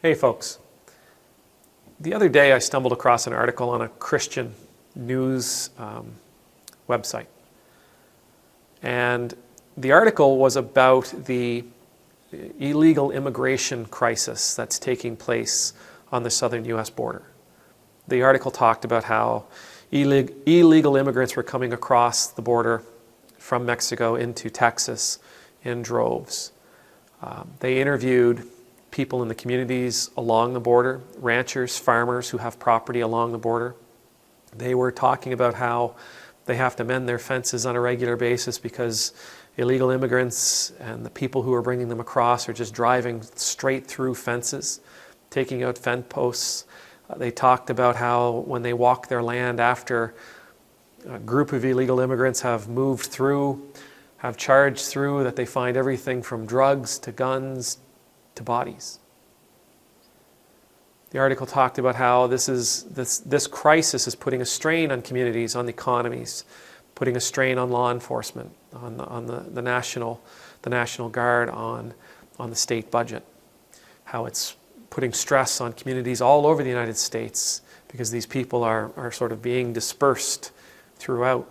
Hey folks, the other day I stumbled across an article on a Christian news website, and the article was about the illegal immigration crisis that's taking place on the southern US border. The article talked about how illegal immigrants were coming across the border from Mexico into Texas in droves. They interviewed people in the communities along the border, ranchers, farmers who have property along the border. They were talking about how they have to mend their fences on a regular basis because illegal immigrants and the people who are bringing them across are just driving straight through fences, taking out fence posts. They talked about how when they walk their land after a group of illegal immigrants have moved through, have charged through, that they find everything from drugs to guns to bodies. The article talked about how this crisis is putting a strain on communities, on the economies, putting a strain on law enforcement, on the National Guard, on the state budget. How it's putting stress on communities all over the United States because these people are sort of being dispersed throughout.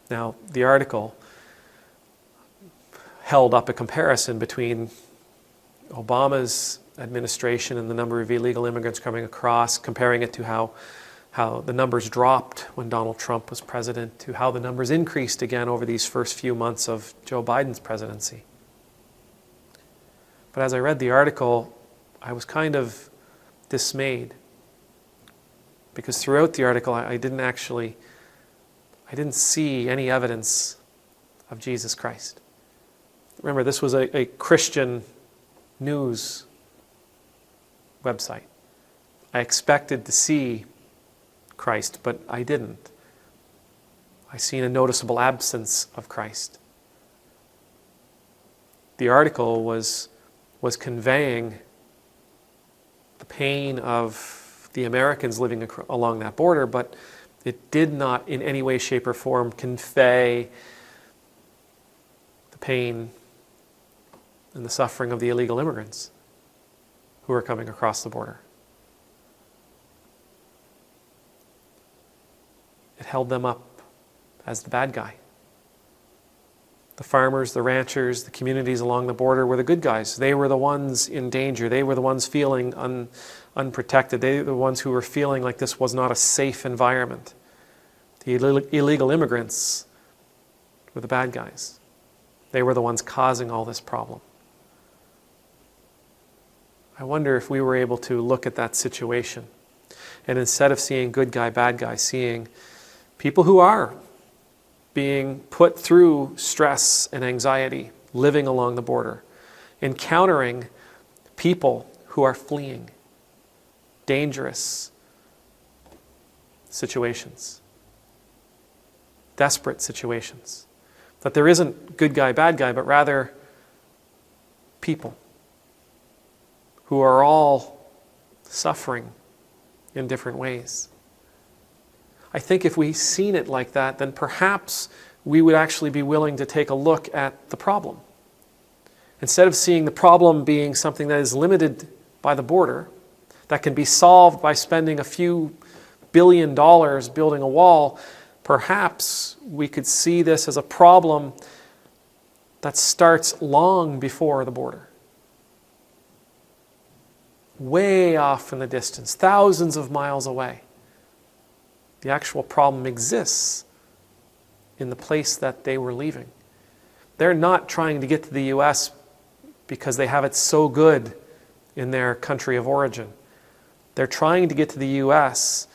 Now, the article held up a comparison between Obama's administration and the number of illegal immigrants coming across, comparing it to how the numbers dropped when Donald Trump was president, to how the numbers increased again over these first few months of Joe Biden's presidency. But as I read the article, I was kind of dismayed, because throughout the article I didn't see any evidence of Jesus Christ. Remember, this was a Christian news website. I expected to see Christ, but I didn't. I seen a noticeable absence of Christ. The article was conveying the pain of the Americans living along that border, but it did not in any way, shape, or form convey the pain and the suffering of the illegal immigrants who are coming across the border. It held them up as the bad guy. The farmers, the ranchers, the communities along the border were the good guys. They were the ones in danger. They were the ones feeling unprotected. They were the ones who were feeling like this was not a safe environment. The illegal immigrants were the bad guys. They were the ones causing all this problem. I wonder if we were able to look at that situation and instead of seeing good guy, bad guy, seeing people who are being put through stress and anxiety, living along the border, encountering people who are fleeing dangerous situations, desperate situations. That there isn't good guy, bad guy, but rather people who are all suffering in different ways. I think if we seen it like that, then perhaps we would actually be willing to take a look at the problem. Instead of seeing the problem being something that is limited by the border, that can be solved by spending a few $1 billion building a wall, perhaps we could see this as a problem that starts long before the border. Way off in the distance, thousands of miles away. The actual problem exists in the place that they were leaving. They're not trying to get to the U.S. because they have it so good in their country of origin. They're trying to get to the U.S.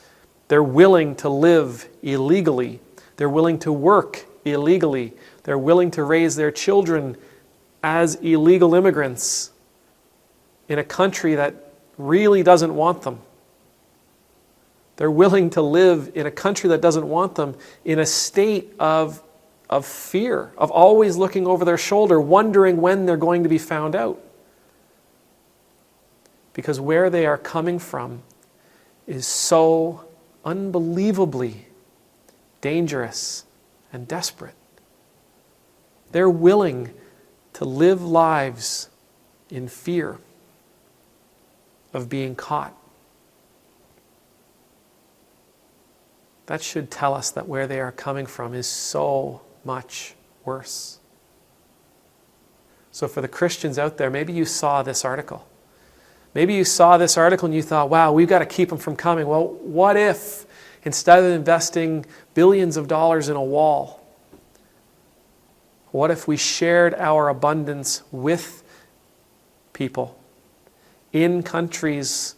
They're willing to live illegally. They're willing to work illegally. They're willing to raise their children as illegal immigrants in a country that really doesn't want them. They're willing to live in a country that doesn't want them, in a state of fear, of always looking over their shoulder, wondering when they're going to be found out. Because where they are coming from is so unbelievably dangerous and desperate. They're willing to live lives in fear. of being caught. That should tell us that where they are coming from is so much worse. So for the Christians out there, maybe you saw this article. Maybe you saw this article and you thought, wow, we've got to keep them from coming. Well, what if instead of investing billions of dollars in a wall, what if we shared our abundance with people in countries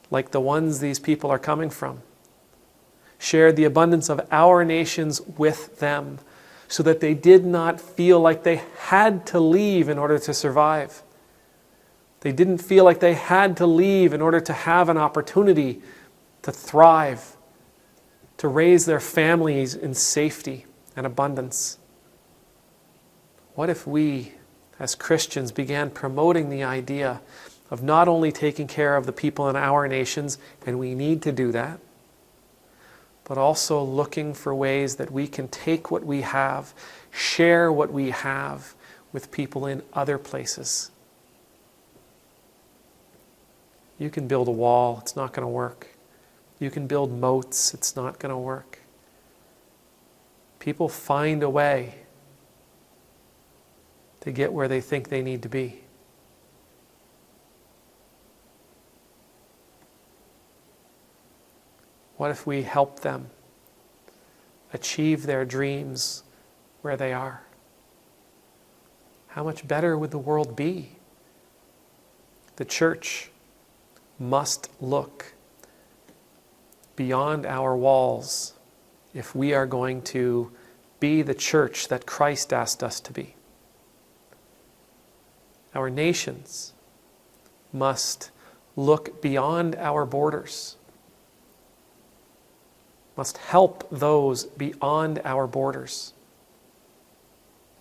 like the ones these people are coming from? Shared the abundance of our nations with them so that they did not feel like they had to leave in order to survive. They didn't feel like they had to leave in order to have an opportunity to thrive, to raise their families in safety and abundance. What if we, as Christians, began promoting the idea of not only taking care of the people in our nations, and we need to do that, but also looking for ways that we can take what we have, share what we have with people in other places. You can build a wall, it's not going to work. You can build moats, it's not going to work. People find a way to get where they think they need to be. What if we help them achieve their dreams where they are? How much better would the world be? The church must look beyond our walls if we are going to be the church that Christ asked us to be. Our nations must look beyond our borders, must help those beyond our borders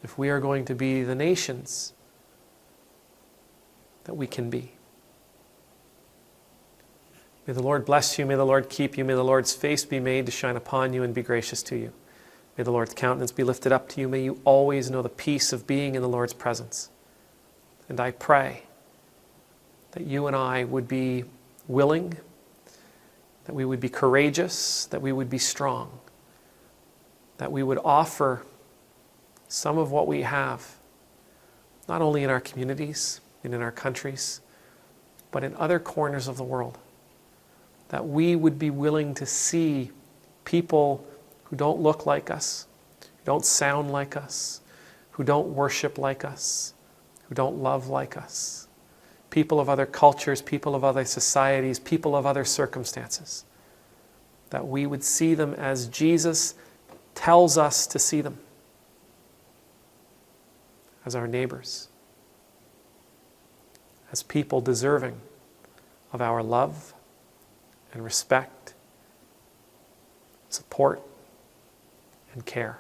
if we are going to be the nations that we can be. May the Lord bless you, may the Lord keep you, may the Lord's face be made to shine upon you and be gracious to you. May the Lord's countenance be lifted up to you, may you always know the peace of being in the Lord's presence. And I pray that you and I would be willing, that we would be courageous, that we would be strong, that we would offer some of what we have, not only in our communities and in our countries, but in other corners of the world. That we would be willing to see people who don't look like us, who don't sound like us, who don't worship like us, who don't love like us. People of other cultures, people of other societies, people of other circumstances. That we would see them as Jesus tells us to see them, as our neighbors, as people deserving of our love and respect, support, and care.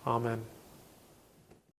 Amen.